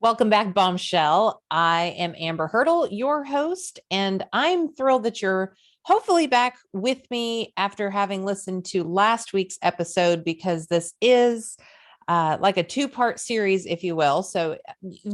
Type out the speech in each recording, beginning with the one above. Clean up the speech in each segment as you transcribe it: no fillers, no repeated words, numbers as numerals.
Welcome back, Bombshell. I am Amber Hurdle, your host, and I'm thrilled that you're hopefully back with me after having listened to last week's episode, because this is like a two-part series, if you will. So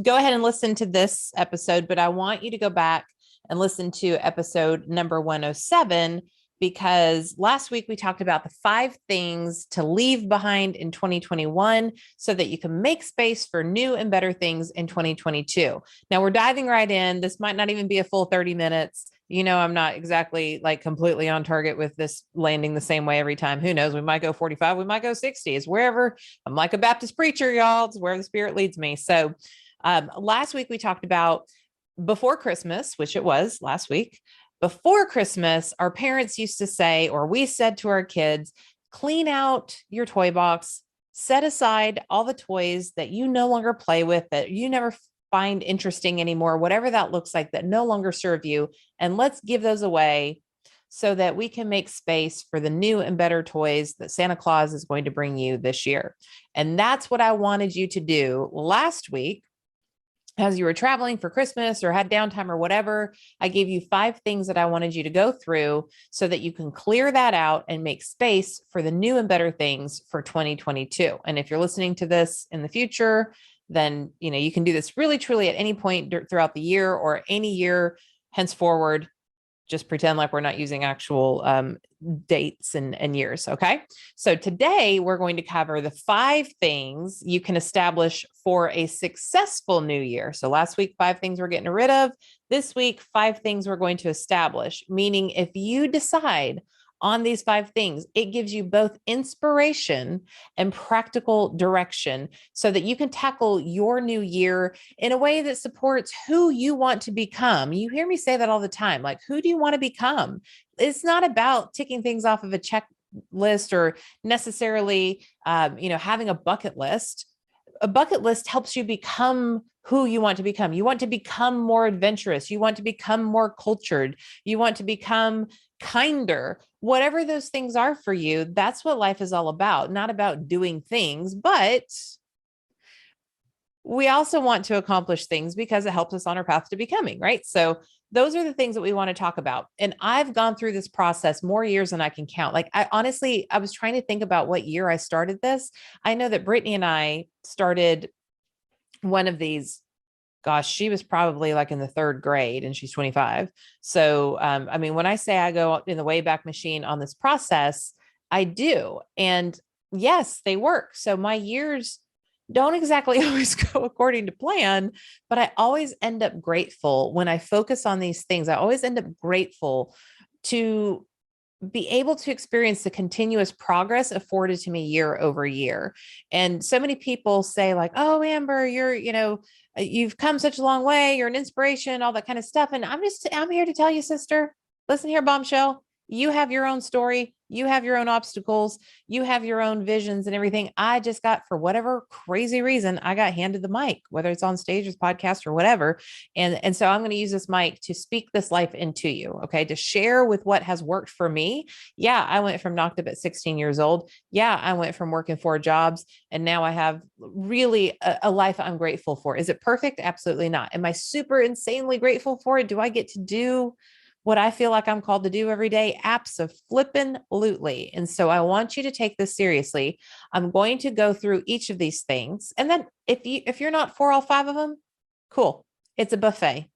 go ahead and listen to this episode, but I want you to go back and listen to episode number 107, because last week we talked about the 5 things to leave behind in 2021 so that you can make space for new and better things in 2022. Now we're diving right in. This might not even be a full 30 minutes. You know, I'm not exactly like completely on target with this landing the same way every time. Who knows? We might go 45, we might go 60. It's wherever. I'm like a Baptist preacher, y'all. It's where the Spirit leads me. So last week we talked about before Christmas, which it was last week. Before Christmas, our parents used to say, or we said to our kids, clean out your toy box, set aside all the toys that you no longer play with, that you never find interesting anymore, whatever that looks like, that no longer serve you. And let's give those away so that we can make space for the new and better toys that Santa Claus is going to bring you this year. And that's what I wanted you to do last week. As you were traveling for Christmas or had downtime or whatever, I gave you 5 things that I wanted you to go through so that you can clear that out and make space for the new and better things for 2022. And if you're listening to this in the future, then you can do this really truly at any point throughout the year or any year henceforward. Just pretend like we're not using actual dates and years. Okay. So today we're going to cover the 5 things you can establish for a successful new year. So last week, 5 things we're getting rid of. This week, 5 things we're going to establish, meaning if you decide on these 5 things, it gives you both inspiration and practical direction so that you can tackle your new year in a way that supports who you want to become. You hear me say that all the time. Like, who do you want to become? It's not about ticking things off of a checklist or necessarily, having a bucket list. A bucket list helps you become who you want to become. You want to become more adventurous. You want to become more cultured. You want to become kinder. Whatever those things are for you, that's what life is all about. Not about doing things, but we also want to accomplish things because it helps us on our path to becoming, right? So those are the things that we want to talk about. And I've gone through this process more years than I can count. Like, I was trying to think about what year I started this. I know that Brittany and I started one of these, gosh, she was probably like in the 3rd grade and she's 25. So, when I say I go in the Wayback Machine on this process, I do. And yes, they work. So my years don't exactly always go according to plan, but I always end up grateful when I focus on these things. I always end up grateful to be able to experience the continuous progress afforded to me year over year. And so many people say like, oh, Amber, you've come such a long way. You're an inspiration, all that kind of stuff. And I'm here to tell you, sister, listen here, Bombshell, you have your own story. You have your own obstacles. You have your own visions and everything. I just got, for whatever crazy reason, I got handed the mic, whether it's on stage or podcast or whatever. And so I'm going to use this mic to speak this life into you. Okay. To share with what has worked for me. Yeah. I went from knocked up at 16 years old. Yeah. I went from working 4 jobs and now I have really a life I'm grateful for. Is it perfect? Absolutely not. Am I super insanely grateful for it? Do I get to do what I feel like I'm called to do every day? Abso-flippin'-lutely. And so I want you to take this seriously. I'm going to go through each of these things. And then if you're not for all 5 of them, cool. It's a buffet.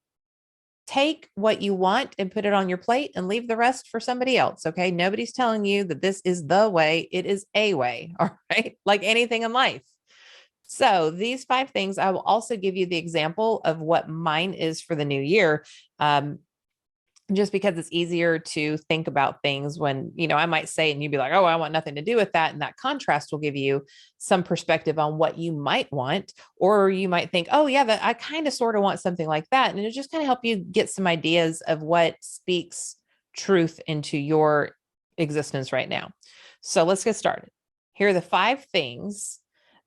Take what you want and put it on your plate and leave the rest for somebody else. Okay. Nobody's telling you that this is the way. It is a way. All right. Like anything in life. So these 5 things, I will also give you the example of what mine is for the new year. Just because it's easier to think about things when, I might say, and you'd be like, oh, I want nothing to do with that. And that contrast will give you some perspective on what you might want, or you might think, oh yeah, that I kind of sort of want something like that. And it'll just kind of help you get some ideas of what speaks truth into your existence right now. So let's get started. Here are the 5 things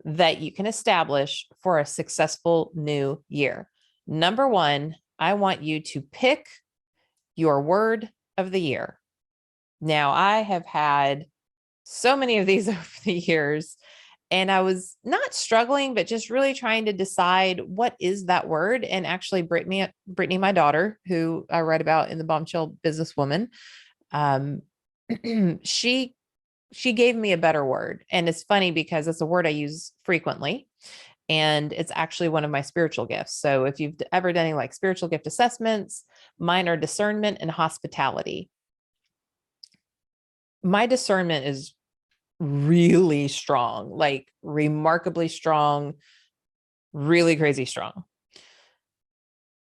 that you can establish for a successful new year. Number 1, I want you to pick your word of the year. Now, I have had so many of these over the years, And I was not struggling, but just really trying to decide what is that word. And actually, Brittany, my daughter, who I write about in the Bombshell Businesswoman, um, she gave me a better word. And it's funny because it's a word I use frequently. And it's actually one of my spiritual gifts. So if you've ever done any like spiritual gift assessments, mine are discernment and hospitality. My discernment is really strong, like remarkably strong, really crazy strong.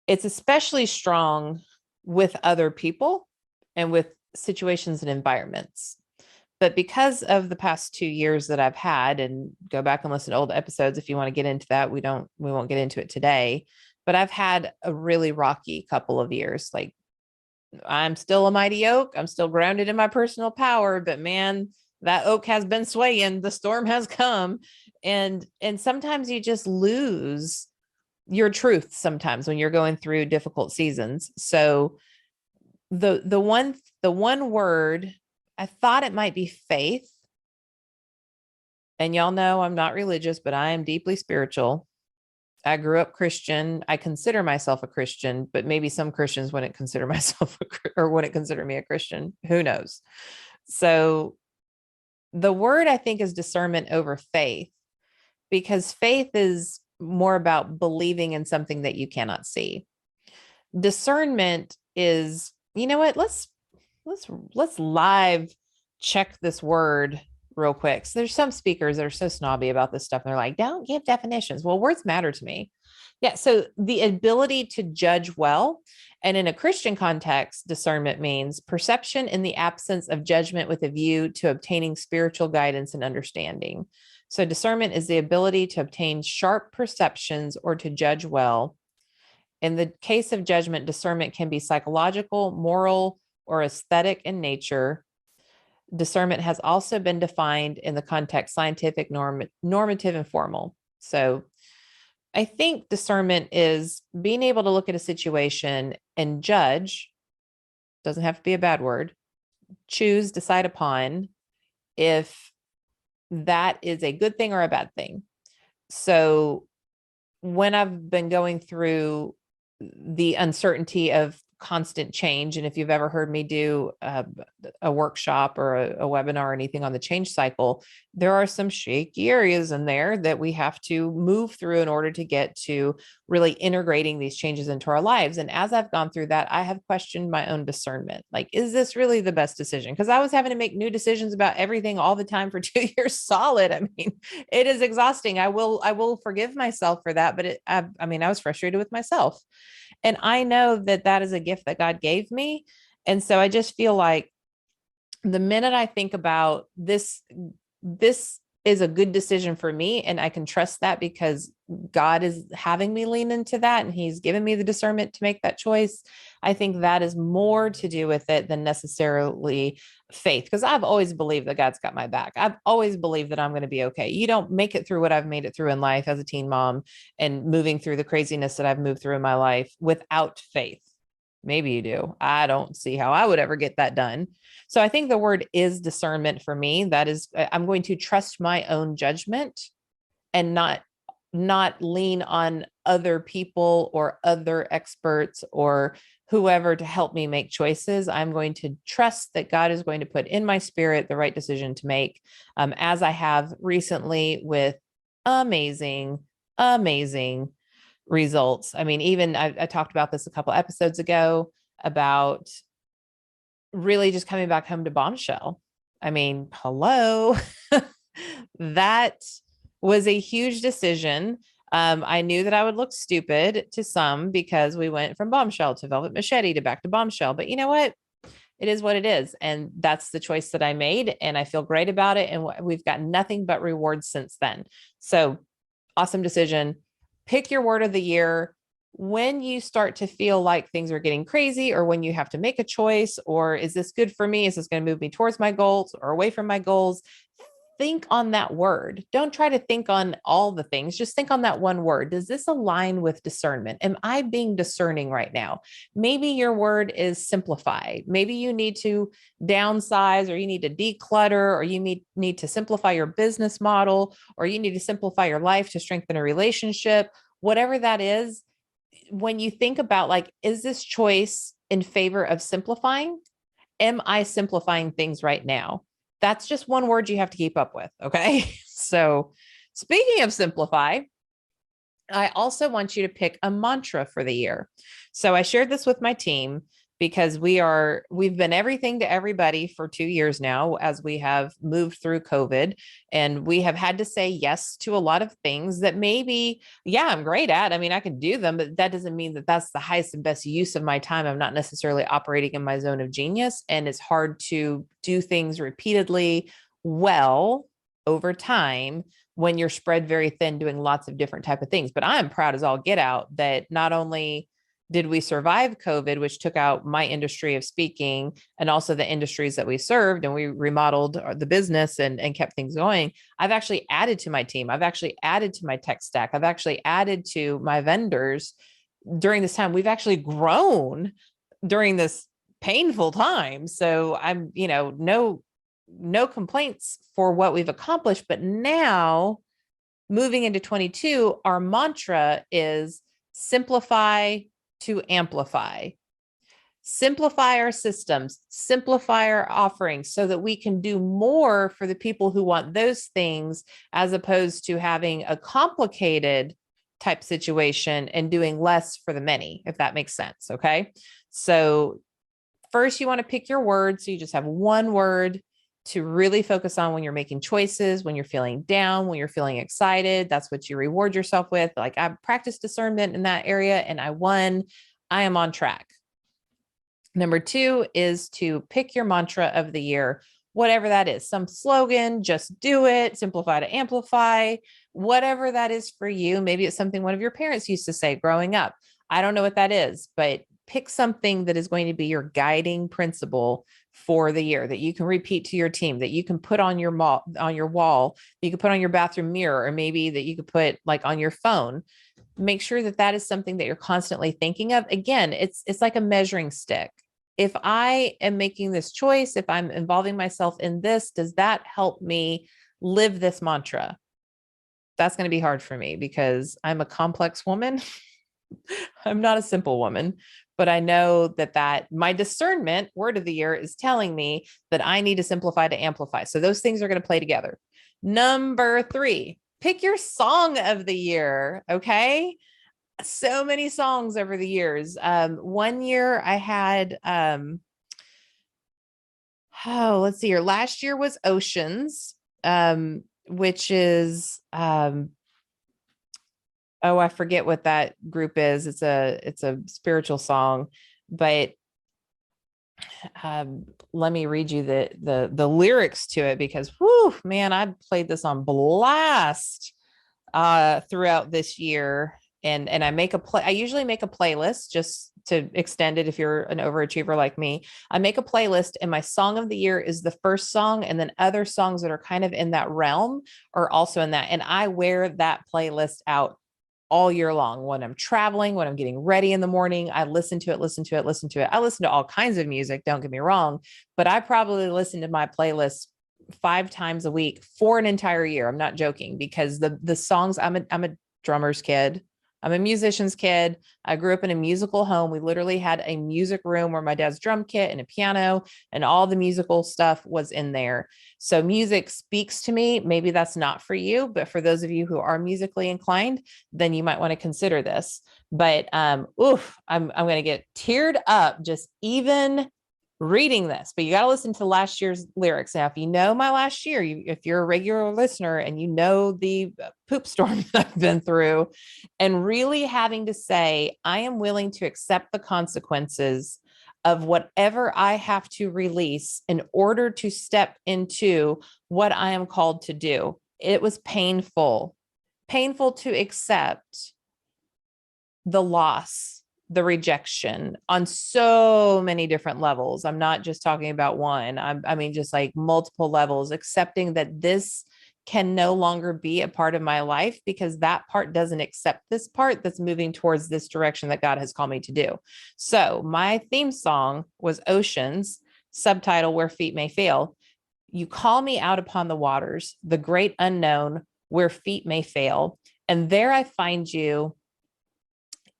It's especially strong with other people and with situations and environments. But because of the past 2 years that I've had, and go back and listen to old episodes if you want to get into that, we won't get into it today, but I've had a really rocky couple of years. Like, I'm still a mighty oak. I'm still grounded in my personal power, but man, that oak has been swaying. The storm has come. And sometimes you just lose your truth sometimes when you're going through difficult seasons. So the one word, I thought it might be faith. And y'all know I'm not religious, but I am deeply spiritual. I grew up Christian. I consider myself a Christian, but maybe some Christians wouldn't consider myself or wouldn't consider me a Christian. Who knows? So the word I think is discernment over faith, because faith is more about believing in something that you cannot see. Discernment is, you know what? Let's live check this word real quick. So there's some speakers that are so snobby about this stuff. And they're like, don't give definitions. Well, words matter to me. Yeah. So the ability to judge well. And in a Christian context, discernment means perception in the absence of judgment with a view to obtaining spiritual guidance and understanding. So discernment is the ability to obtain sharp perceptions or to judge well. In the case of judgment, discernment can be psychological, moral, or aesthetic in nature. Discernment has also been defined in the context scientific, normative, and formal. So I think discernment is being able to look at a situation and judge, doesn't have to be a bad word, choose, decide upon if that is a good thing or a bad thing. So when I've been going through the uncertainty of constant change, and if you've ever heard me do a workshop or a webinar or anything on the change cycle, there are some shaky areas in there that we have to move through in order to get to really integrating these changes into our lives. And as I've gone through that, I have questioned my own discernment. Like, is this really the best decision? Because I was having to make new decisions about everything all the time for 2 years solid. I mean, it is exhausting. I will forgive myself for that, but I was frustrated with myself. And I know that that is a gift that God gave me. And so I just feel like the minute I think about this is a good decision for me, and I can trust that because God is having me lean into that and he's given me the discernment to make that choice. I think that is more to do with it than necessarily faith, because I've always believed that God's got my back. I've always believed that I'm going to be okay. You don't make it through what I've made it through in life as a teen mom and moving through the craziness that I've moved through in my life without faith. Maybe you do. I don't see how I would ever get that done. So I think the word is discernment for me. That is, I'm going to trust my own judgment and not lean on other people or other experts or whoever to help me make choices. I'm going to trust that God is going to put in my spirit the right decision to make, as I have recently with amazing, amazing results. I mean, even I talked about this a couple episodes ago about really just coming back home to Bombshell. I mean, hello, that was a huge decision. I knew that I would look stupid to some because we went from Bombshell to Velvet Machete to back to Bombshell. But you know what? It is what it is. And that's the choice that I made. And I feel great about it. And we've got nothing but rewards since then. So awesome decision. Pick your word of the year. When you start to feel like things are getting crazy, or when you have to make a choice, or is this good for me? Is this going to move me towards my goals or away from my goals? think on that word. Don't try to think on all the things. Just think on that one word. Does this align with discernment? Am I being discerning right now? Maybe your word is simplify. Maybe you need to downsize, or you need to declutter, or you need to simplify your business model, or you need to simplify your life to strengthen a relationship. Whatever that is, when you think about, like, is this choice in favor of simplifying? Am I simplifying things right now? That's just one word you have to keep up with. Okay. So, speaking of simplify, I also want you to pick a mantra for the year. So I shared this with my team because we've been everything to everybody for 2 years now, as we have moved through COVID, and we have had to say yes to a lot of things that maybe, yeah, I'm great at. I mean, I can do them, but that doesn't mean that that's the highest and best use of my time. I'm not necessarily operating in my zone of genius, and it's hard to do things repeatedly well over time when you're spread very thin doing lots of different type of things. But I'm proud as all get out that not only did we survive COVID, which took out my industry of speaking and also the industries that we served, and we remodeled the business and kept things going. I've actually added to my team. I've actually added to my tech stack. I've actually added to my vendors during this time. We've actually grown during this painful time. So I'm, no complaints for what we've accomplished. But now, moving into 22, our mantra is simplify to amplify. Simplify our systems, simplify our offerings so that we can do more for the people who want those things, as opposed to having a complicated type situation and doing less for the many, if that makes sense. Okay. So first, you want to pick your word. So you just have one word to really focus on when you're making choices, when you're feeling down, when you're feeling excited. That's what you reward yourself with. Like, I practiced discernment in that area and I won. I am on track. Number 2 is to pick your mantra of the year, whatever that is. Some slogan, just do it, simplify to amplify, whatever that is for you. Maybe it's something one of your parents used to say growing up. I don't know what that is, but pick something that is going to be your guiding principle for the year, that you can repeat to your team, that you can put on your wall, you can put on your bathroom mirror, or maybe that you could put like on your phone. Make sure that that is something that you're constantly thinking of. Again, it's like a measuring stick. If I am making this choice, if I'm involving myself in this, does that help me live this mantra? That's going to be hard for me because I'm a complex woman. I'm not a simple woman, but I know that my discernment word of the year is telling me that I need to simplify to amplify. So those things are going to play together. Number 3, pick your song of the year. Okay. So many songs over the years. One year I had, let's see here. Last year was Oceans, which is, I forget what that group is. It's a spiritual song, but let me read you the lyrics to it, because whew, man, I played this on blast throughout this year. And I usually make a playlist just to extend it. If you're an overachiever like me, I make a playlist, and my song of the year is the first song. And then other songs that are kind of in that realm are also in that. And I wear that playlist out all year long. When I'm traveling, when I'm getting ready in the morning, I listen to it. I listen to all kinds of music. Don't get me wrong, but I probably listen to my playlist 5 times a week for an entire year. I'm not joking, because the songs, I'm a drummer's kid. I'm a musician's kid. I grew up in a musical home. We literally had a music room where my dad's drum kit and a piano and all the musical stuff was in there. So music speaks to me. Maybe that's not for you, but for those of you who are musically inclined, then you might want to consider this. But I'm going to get teared up just even reading this, but you got to listen to last year's lyrics. Now, if you know my last year, if you're a regular listener and you know the poop storm that I've been through, and really having to say, I am willing to accept the consequences of whatever I have to release in order to step into what I am called to do. It was painful to accept the loss the rejection on so many different levels. I'm not just talking about one. I mean, just like multiple levels, accepting that this can no longer be a part of my life because that part doesn't accept this part that's moving towards this direction that God has called me to do. So my theme song was Oceans, subtitle Where Feet May Fail. You call me out upon the waters, the great unknown, where feet may fail. And there I find you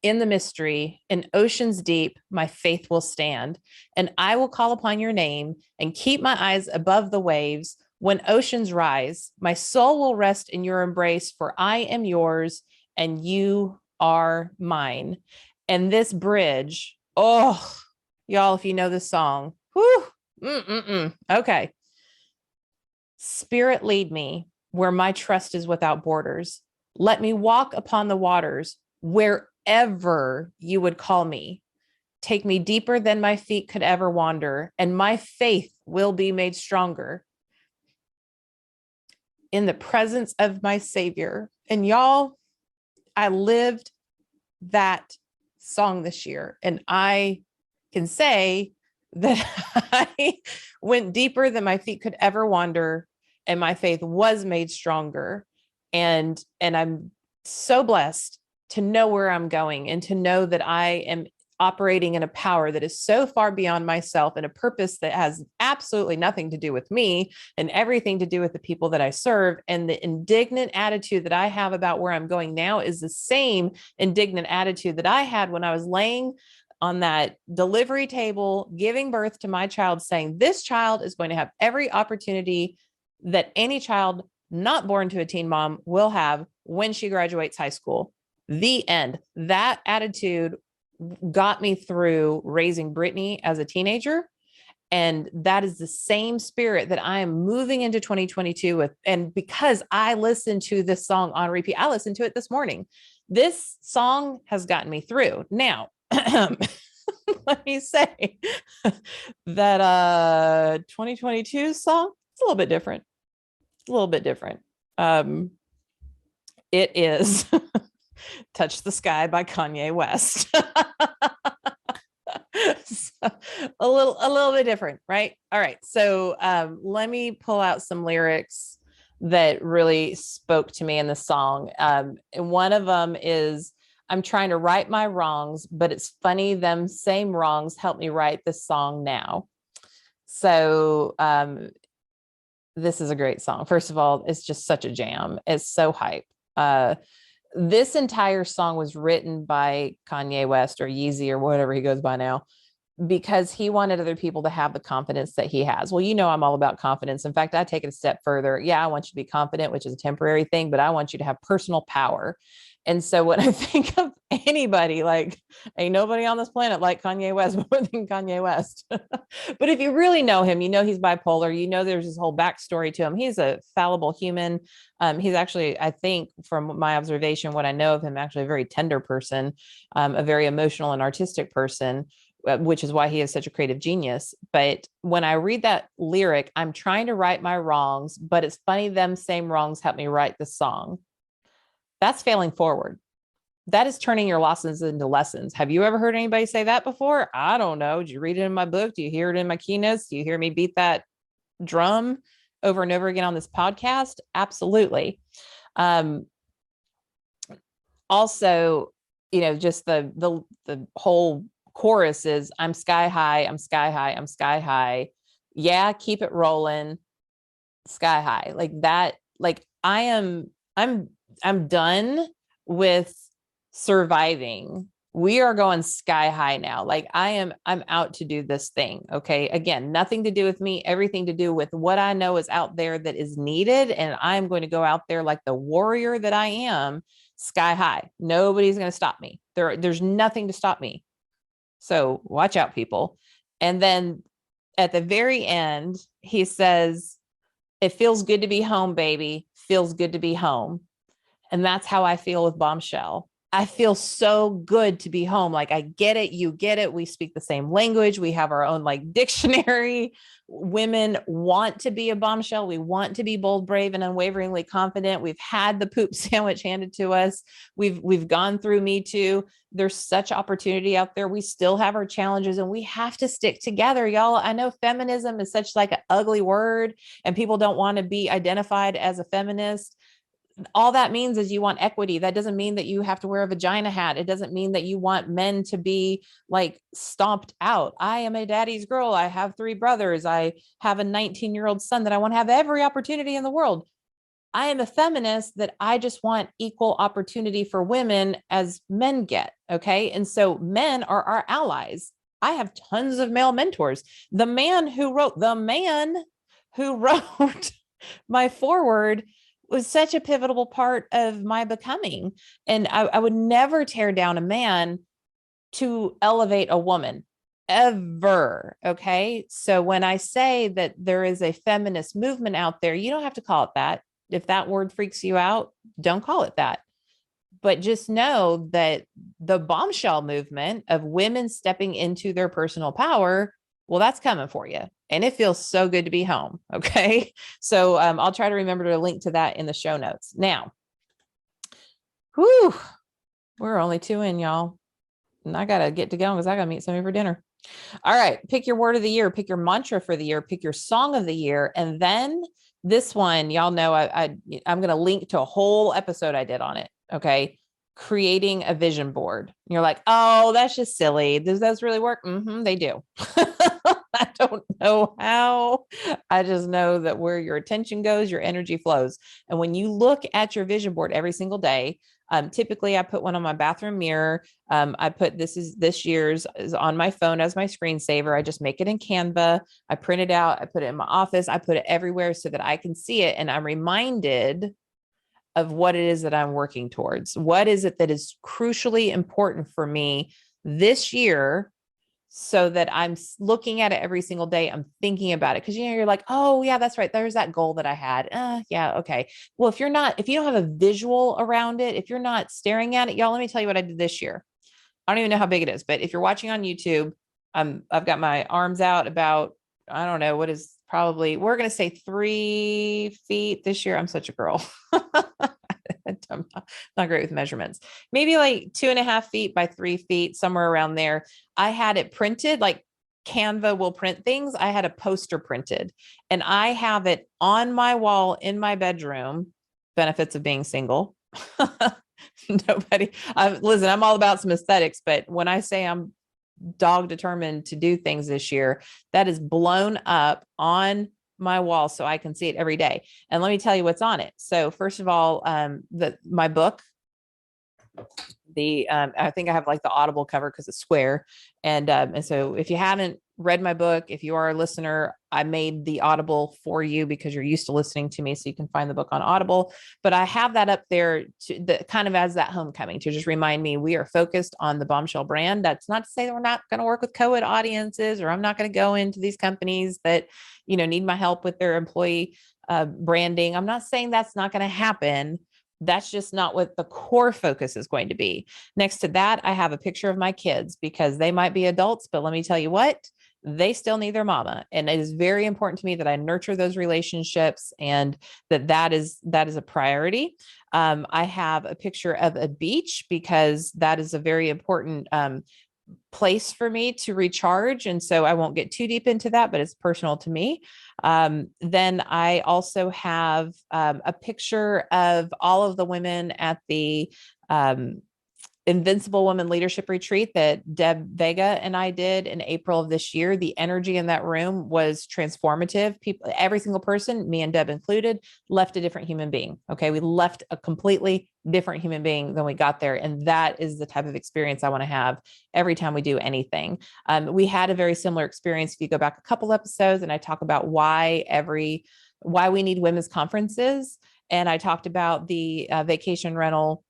in the mystery, in oceans deep, my faith will stand, and I will call upon your name and keep my eyes above the waves. When oceans rise, my soul will rest in your embrace, for I am yours and you are mine. And this bridge, oh, y'all, if you know this song, whew, okay. Spirit, lead me where my trust is without borders. Let me walk upon the waters wherever you would call me. Take me deeper than my feet could ever wander, and my faith will be made stronger in the presence of my Savior. And y'all, I lived that song this year, and I can say that I went deeper than my feet could ever wander, and my faith was made stronger. And I'm so blessed to know where I'm going and to know that I am operating in a power that is so far beyond myself and a purpose that has absolutely nothing to do with me and everything to do with the people that I serve. And the indignant attitude that I have about where I'm going now is the same indignant attitude that I had when I was laying on that delivery table, giving birth to my child, saying, this child is going to have every opportunity that any child not born to a teen mom will have when she graduates high school. The end. That attitude got me through raising Brittany as a teenager. And that is the same spirit that I am moving into 2022 with. And because I listened to this song on repeat, I listened to it this morning. This song has gotten me through. Now, let me say that 2022 song, it's a little bit different. It's a little bit different. It is Touch the Sky by Kanye West. So, a little bit different, right? All right. So let me pull out some lyrics that really spoke to me in the song. And one of them is, I'm trying to right my wrongs, but it's funny them same wrongs help me write this song now. So this is a great song. First of all, it's just such a jam. It's so hype. This entire song was written by Kanye West or Yeezy or whatever he goes by now, because he wanted other people to have the confidence that he has. Well, you know, I'm all about confidence. In fact, I take it a step further. Yeah, I want you to be confident, which is a temporary thing, but I want you to have personal power. And so when I think of anybody, like, ain't nobody on this planet like Kanye West more than Kanye West. But if you really know him, you know he's bipolar. You know there's this whole backstory to him. He's a fallible human. He's actually, I think, from my observation, what I know of him, actually a very tender person, a very emotional and artistic person, which is why he is such a creative genius. But when I read that lyric, I'm trying to right my wrongs, but it's funny them same wrongs help me write the song. That's failing forward. That is turning your losses into lessons. Have you ever heard anybody say that before? I don't know. Did you read it in my book? Do you hear it in my keynotes? Do you hear me beat that drum over and over again on this podcast? Absolutely. Also, you know, just the whole chorus is, I'm sky high, I'm sky high, I'm sky high. Yeah, keep it rolling. Sky high. Like that, like I'm done with surviving. We are going sky high now. Like I'm out to do this thing. Okay. Again, nothing to do with me, everything to do with what I know is out there that is needed. And I'm going to go out there like the warrior that I am, sky high. Nobody's going to stop me. There's nothing to stop me. So watch out, people. And then at the very end, he says, it feels good to be home, baby. Feels good to be home. And that's how I feel with Bombshell. I feel so good to be home. Like, I get it. You get it. We speak the same language. We have our own like dictionary. Women want to be a bombshell. We want to be bold, brave, and unwaveringly confident. We've had the poop sandwich handed to us. We've gone through Me Too. There's such opportunity out there. We still have our challenges, and we have to stick together, y'all. I know feminism is such like an ugly word, and people don't want to be identified as a feminist. All that means is you want equity. That doesn't mean that you have to wear a vagina hat. It doesn't mean that you want men to be like stomped out. I am a daddy's girl. I have 3 brothers. I have a 19-year-old son that I want to have every opportunity in the world. I am a feminist that I just want equal opportunity for women as men get. Okay. And so men are our allies. I have tons of male mentors. The man who wrote my foreword was such a pivotal part of my becoming. And I would never tear down a man to elevate a woman ever. Okay. So when I say that there is a feminist movement out there, you don't have to call it that. If that word freaks you out, don't call it that. But just know that the bombshell movement of women stepping into their personal power, well, that's coming for you. And it feels so good to be home. Okay. So I'll try to remember to link to that in the show notes. Now, we're only 2 in, y'all. And I got to get to going because I got to meet somebody for dinner. All right. Pick your word of the year, pick your mantra for the year, pick your song of the year. And then this one, y'all know I'm going to link to a whole episode I did on it. Okay. Creating a vision board. And you're like, oh, that's just silly. Does those really work? They do. I don't know how. I just know that where your attention goes, your energy flows. And when you look at your vision board every single day, typically I put one on my bathroom mirror. I put this year's is on my phone as my screensaver. I just make it in Canva. I print it out. I put it in my office. I put it everywhere so that I can see it. And I'm reminded of what it is that I'm working towards. What is it that is crucially important for me this year, so that I'm looking at it every single day. I'm thinking about it. Cause you're like, oh yeah, that's right. There's that goal that I had. Yeah. Okay. Well, if you don't have a visual around it, if you're not staring at it, y'all, let me tell you what I did this year. I don't even know how big it is, but if you're watching on YouTube, I've got my arms out about, I don't know, what is probably, we're going to say 3 feet this year. I'm such a girl. I'm not great with measurements. Maybe like 2.5 feet by 3 feet, somewhere around there. I had it printed, like Canva will print things. I had a poster printed, and I have it on my wall in my bedroom. Benefits of being single. Nobody, listen, I'm all about some aesthetics, but when I say I'm dog determined to do things this year, that is blown up on my wall so I can see it every day. And let me tell you what's on it. So first of all, my book, I think I have like the Audible cover because it's square. And so if you haven't read my book, if you are a listener, I made the Audible for you because you're used to listening to me. So you can find the book on Audible, but I have that up there to kind of as that homecoming to just remind me we are focused on the Bombshell brand. That's not to say that we're not going to work with co-ed audiences, or I'm not going to go into these companies that, need my help with their employee branding. I'm not saying that's not going to happen. That's just not what the core focus is going to be. Next to that, I have a picture of my kids because they might be adults, but let me tell you what, they still need their mama. And it is very important to me that I nurture those relationships, and that is a priority. I have a picture of a beach because that is a very important place for me to recharge. And so I won't get too deep into that, but it's personal to me. Then I also have a picture of all of the women at the Invincible Women Leadership Retreat that Deb Vega and I did in April of this year. The energy in that room was transformative. People, every single person, me and Deb included, left a different human being. Okay. We left a completely different human being than we got there. And that is the type of experience I want to have every time we do anything. We had a very similar experience. If you go back a couple episodes and I talk about why we need women's conferences. And I talked about the vacation rental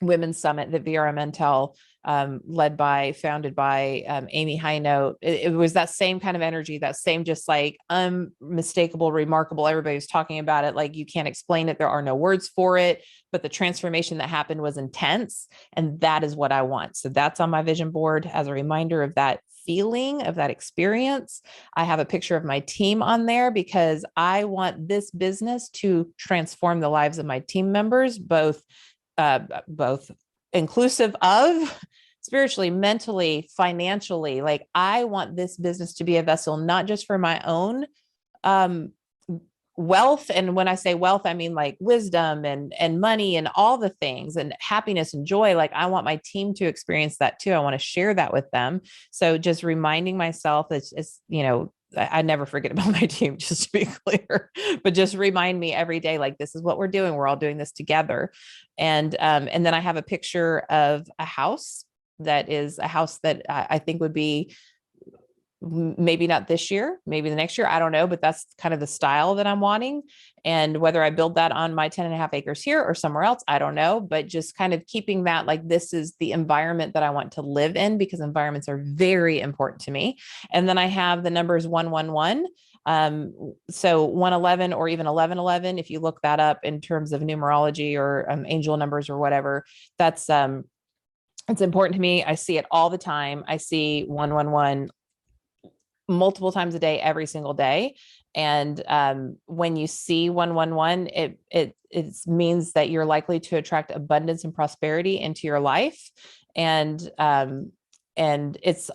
women's summit that VRM Intel founded by Amy Hinote. It was that same kind of energy, that same just like unmistakable, remarkable. Everybody was talking about it like you can't explain it. There are no words for it, but the transformation that happened was intense. And that is what I want. So that's on my vision board as a reminder of that feeling, of that experience. I have a picture of my team on there because I want this business to transform the lives of my team members, both inclusive of spiritually, mentally, financially. Like I want this business to be a vessel, not just for my own wealth. And when I say wealth, I mean like wisdom and money and all the things and happiness and joy. Like I want my team to experience that too. I want to share that with them. So just reminding myself it's I never forget about my team, just to be clear, but just remind me every day, like, this is what we're doing. We're all doing this together. And then I have a picture of a house that is a house that I think would be maybe not this year, maybe the next year. I don't know, but that's kind of the style that I'm wanting. And whether I build that on my 10 and a half acres here or somewhere else, I don't know, but just kind of keeping that, like, this is the environment that I want to live in because environments are very important to me. And then I have the numbers 111. So 111 or even 1111, if you look that up in terms of numerology or angel numbers or whatever, that's, it's important to me. I see it all the time. I see 111 multiple times a day, every single day. And when you see 111, it means that you're likely to attract abundance and prosperity into your life. And it's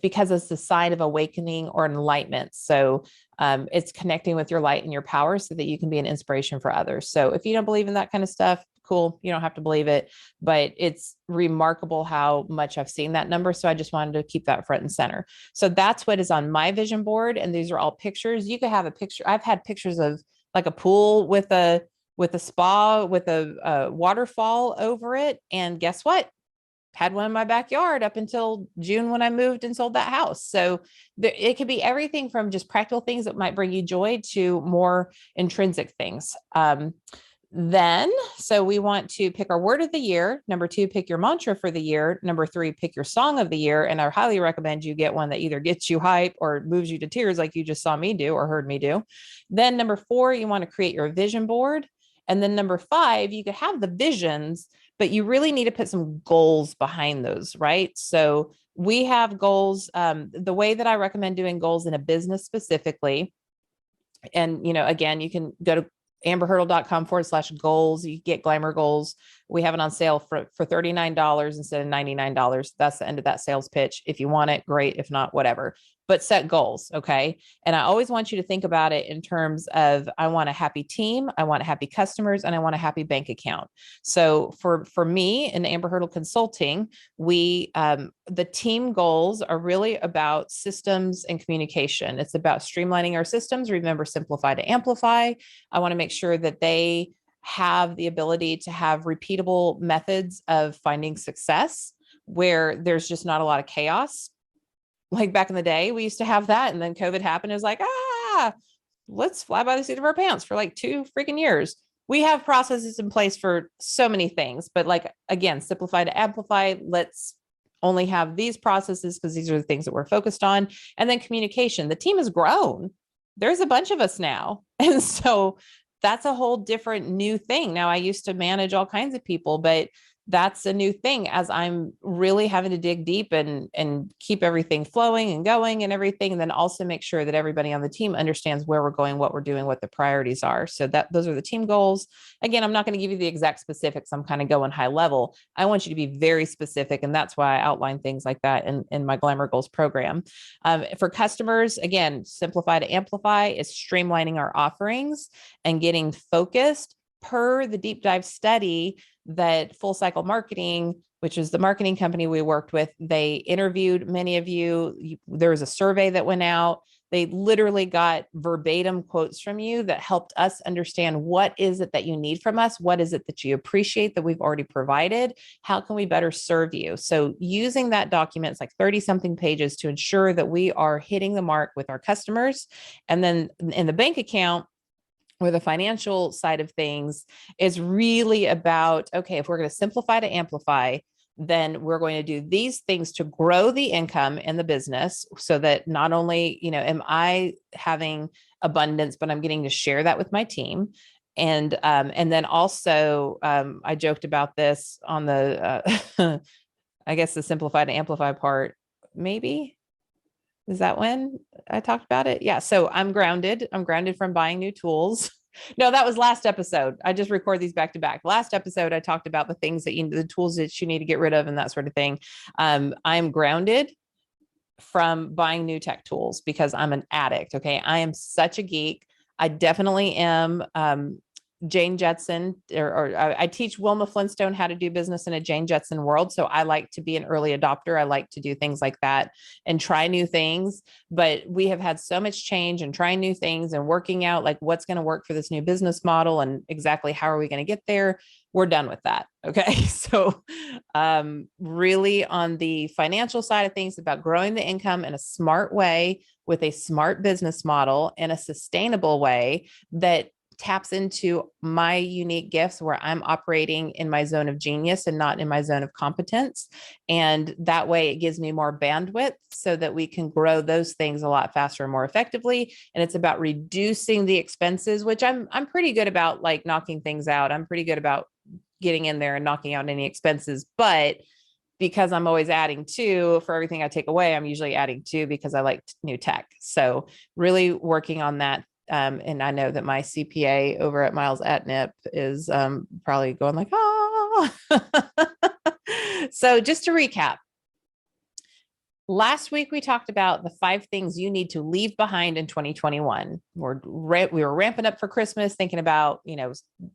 because it's the sign of awakening or enlightenment. So it's connecting with your light and your power so that you can be an inspiration for others. So if you don't believe in that kind of stuff, cool, you don't have to believe it, but it's remarkable how much I've seen that number. So I just wanted to keep that front and center. So that's what is on my vision board. And these are all pictures. You could have a picture. I've had pictures of like a pool with a spa, with a waterfall over it. And guess what? Had one in my backyard up until June when I moved and sold that house. So it could be everything from just practical things that might bring you joy to more intrinsic things. So we want to pick our word of the year. Number 2, pick your mantra for the year. Number 3, pick your song of the year. And I highly recommend you get one that either gets you hype or moves you to tears, like you just saw me do or heard me do. Then number 4, you want to create your vision board. And then number 5, you could have the visions, but you really need to put some goals behind those, right? So we have goals. The way that I recommend doing goals in a business specifically, and, again, you can go to amberhurdle.com/goals. You get Glamour Goals. We have it on sale for $39 instead of $99. That's the end of that sales pitch. If you want it, great. If not, whatever. But set goals. Okay. And I always want you to think about it in terms of, I want a happy team, I want happy customers, and I want a happy bank account. So for me in Amber Hurdle Consulting, the team goals are really about systems and communication. It's about streamlining our systems. Remember, simplify to amplify. I want to make sure that they have the ability to have repeatable methods of finding success where there's just not a lot of chaos. Like back in the day, we used to have that. And then COVID happened. It was like, let's fly by the seat of our pants for like 2 freaking years. We have processes in place for so many things, but like, again, simplify to amplify. Let's only have these processes because these are the things that we're focused on. And then communication. The team has grown. There's a bunch of us now. And so that's a whole different new thing. Now, I used to manage all kinds of people, but that's a new thing as I'm really having to dig deep and keep everything flowing and going and everything. And then also make sure that everybody on the team understands where we're going, what we're doing, what the priorities are. So those are the team goals. Again, I'm not going to give you the exact specifics. I'm kind of going high level. I want you to be very specific. And that's why I outline things like that in my Glamour Goals program. For customers, again, simplify to amplify is streamlining our offerings and getting focused per the deep dive study that Full Cycle Marketing, which is the marketing company we worked with, they interviewed many of you. There was a survey that went out. They literally got verbatim quotes from you that helped us understand what is it that you need from us? What is it that you appreciate that we've already provided? How can we better serve you? So using that document, it's like 30 something pages to ensure that we are hitting the mark with our customers. And then in the bank account, or the financial side of things is really about, okay, if we're going to simplify to amplify, then we're going to do these things to grow the income in the business so that not only, am I having abundance, but I'm getting to share that with my team. And then also, I joked about this on the, I guess the simplify to amplify part, maybe. Is that when I talked about it? Yeah. So I'm grounded. I'm grounded from buying new tools. No, that was last episode. I just record these back to back. Last episode, I talked about the things that the tools that you need to get rid of and that sort of thing. I'm grounded from buying new tech tools because I'm an addict. Okay. I am such a geek. I definitely am. Jane Jetson, or I teach Wilma Flintstone how to do business in a Jane Jetson world. So I like to be an early adopter. I like to do things like that and try new things. But we have had so much change and trying new things and working out like what's going to work for this new business model and exactly how are we going to get there. We're done with that. Okay. So really on the financial side of things, about growing the income in a smart way with a smart business model in a sustainable way that taps into my unique gifts where I'm operating in my zone of genius and not in my zone of competence. And that way it gives me more bandwidth so that we can grow those things a lot faster and more effectively. And it's about reducing the expenses, which I'm pretty good about, like knocking things out. I'm pretty good about getting in there and knocking out any expenses, but because I'm always adding to for everything I take away, I'm usually adding to because I like new tech. So really working on that. And I know that my CPA over at Miles Atnip is probably going like, oh. So just to recap, last week we talked about the 5 things you need to leave behind in 2021. We were ramping up for Christmas, thinking about,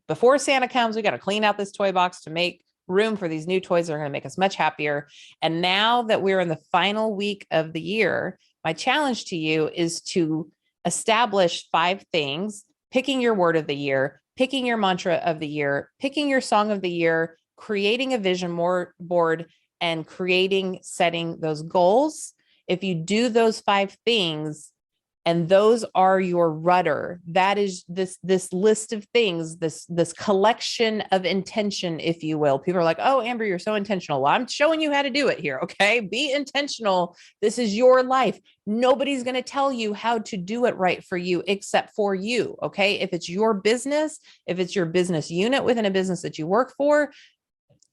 before Santa comes, we got to clean out this toy box to make room for these new toys that are going to make us much happier. And now that we're in the final week of the year, my challenge to you is to establish 5 things, picking your word of the year, picking your mantra of the year, picking your song of the year, creating a vision board, and setting those goals. If you do those 5 things, and those are your rudder, that is this list of things, this collection of intention, if you will. People are like, oh, Amber, you're so intentional. Well, I'm showing you how to do it here. Okay. Be intentional. This is your life. Nobody's going to tell you how to do it right for you except for you. Okay. If it's your business, if it's your business unit within a business that you work for,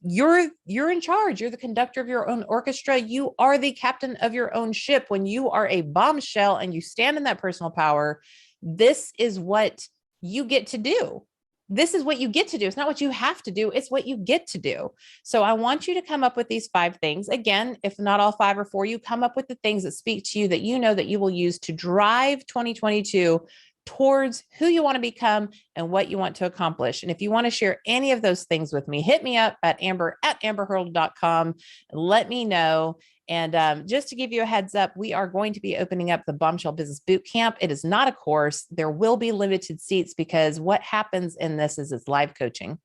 you're in charge. You're the conductor of your own orchestra. You are the captain of your own ship. When you are a bombshell and you stand in that personal power, this is what you get to do. This is what you get to do. It's not what you have to do. It's what you get to do. So I want you to come up with these 5 things. Again, if not all 5 are for you, come up with the things that speak to you that you know that you will use to drive 2022 towards who you want to become and what you want to accomplish. And if you want to share any of those things with me, hit me up at amber@amberhurdle.com. Let me know. And just to give you a heads up, we are going to be opening up the Bombshell Business Bootcamp. It is not a course. There will be limited seats because what happens in this is it's live coaching.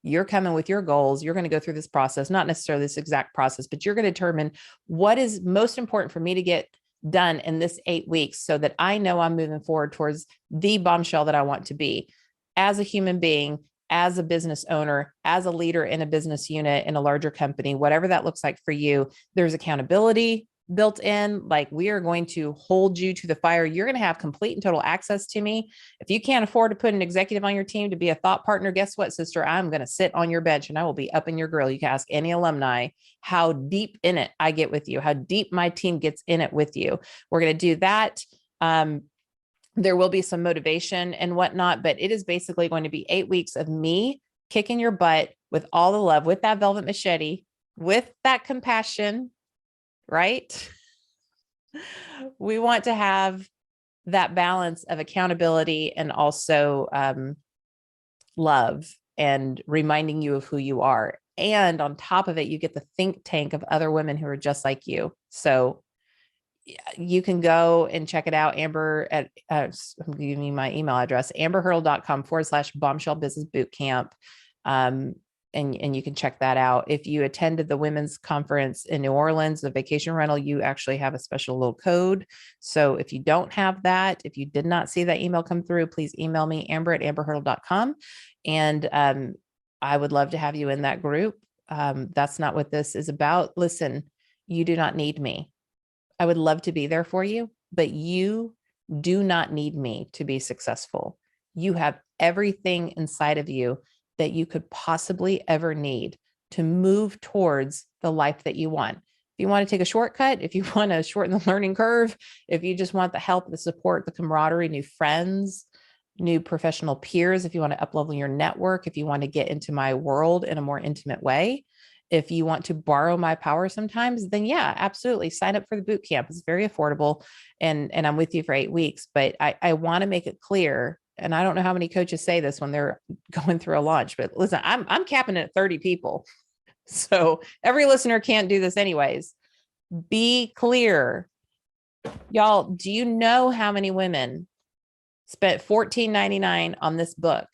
You're coming with your goals. You're going to go through this process, not necessarily this exact process, but you're going to determine what is most important for me to get done in this 8 weeks so that I know I'm moving forward towards the bombshell that I want to be as a human being, as a business owner, as a leader in a business unit in a larger company, whatever that looks like for you. There's accountability built in. Like, we are going to hold you to the fire. You're going to have complete and total access to me. If you can't afford to put an executive on your team to be a thought partner, guess what, sister? I'm going to sit on your bench and I will be up in your grill. You can ask any alumni how deep in it I get with you, how deep my team gets in it with you. We're going to do that. There will be some motivation and whatnot, but it is basically going to be 8 weeks of me kicking your butt with all the love, with that velvet machete, with that compassion, right? We want to have that balance of accountability and also love and reminding you of who you are. And on top of it, you get the think tank of other women who are just like you. So you can go and check it out. Amber I'm giving you my email address, amberhurdle.com/bombshell business bootcamp. and you can check that out. If you attended the women's conference in New Orleans, the vacation rental, you actually have a special little code. So if you don't have that, if you did not see that email come through, please email me, amber@amberhurdle.com. And I would love to have you in that group. That's not what this is about. Listen, you do not need me. I would love to be there for you, but you do not need me to be successful. You have everything inside of you that you could possibly ever need to move towards the life that you want. If you want to take a shortcut, if you want to shorten the learning curve, if you just want the help, the support, the camaraderie, new friends, new professional peers, if you want to uplevel your network, if you want to get into my world in a more intimate way, if you want to borrow my power sometimes, then yeah, absolutely. Sign up for the boot camp. It's very affordable. And I'm with you for 8 weeks, but I want to make it clear. And I don't know how many coaches say this when they're going through a launch, but listen, I'm capping it at 30 people. So every listener can't do this anyways. Be clear. Y'all, do you know how many women spent $14.99 on this book,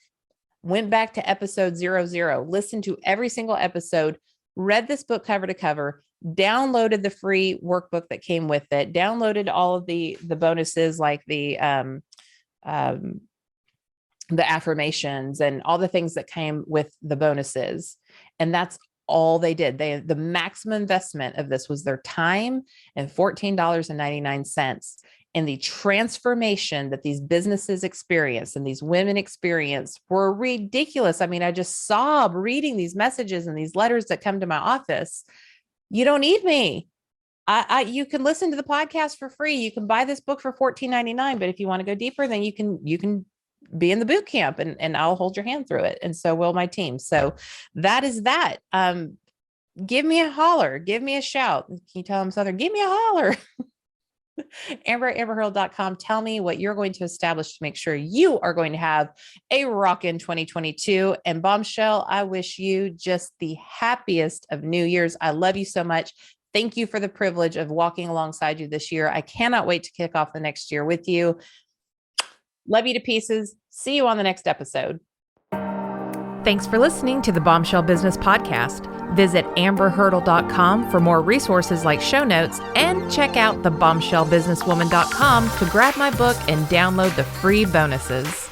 went back to episode 00, listened to every single episode, read this book cover to cover, downloaded the free workbook that came with it, downloaded all of the bonuses like the affirmations and all the things that came with the bonuses. And that's all they did. The maximum investment of this was their time and $14.99. And the transformation that these businesses experience and these women experience were ridiculous. I mean, I just sob reading these messages and these letters that come to my office. You don't need me. You can listen to the podcast for free. You can buy this book for $14.99. But if you want to go deeper, then you can be in the boot camp and I'll hold your hand through it. And so will my team. So that is that. Give me a holler. Give me a shout. Can you tell them Southern? Give me a holler. Amber@amberhurdle.com. Tell me what you're going to establish to make sure you are going to have a rockin' 2022. And Bombshell, I wish you just the happiest of New Year's. I love you so much. Thank you for the privilege of walking alongside you this year. I cannot wait to kick off the next year with you. Love you to pieces. See you on the next episode. Thanks for listening to the Bombshell Business Podcast. Visit amberhurdle.com for more resources like show notes and check out thebombshellbusinesswoman.com to grab my book and download the free bonuses.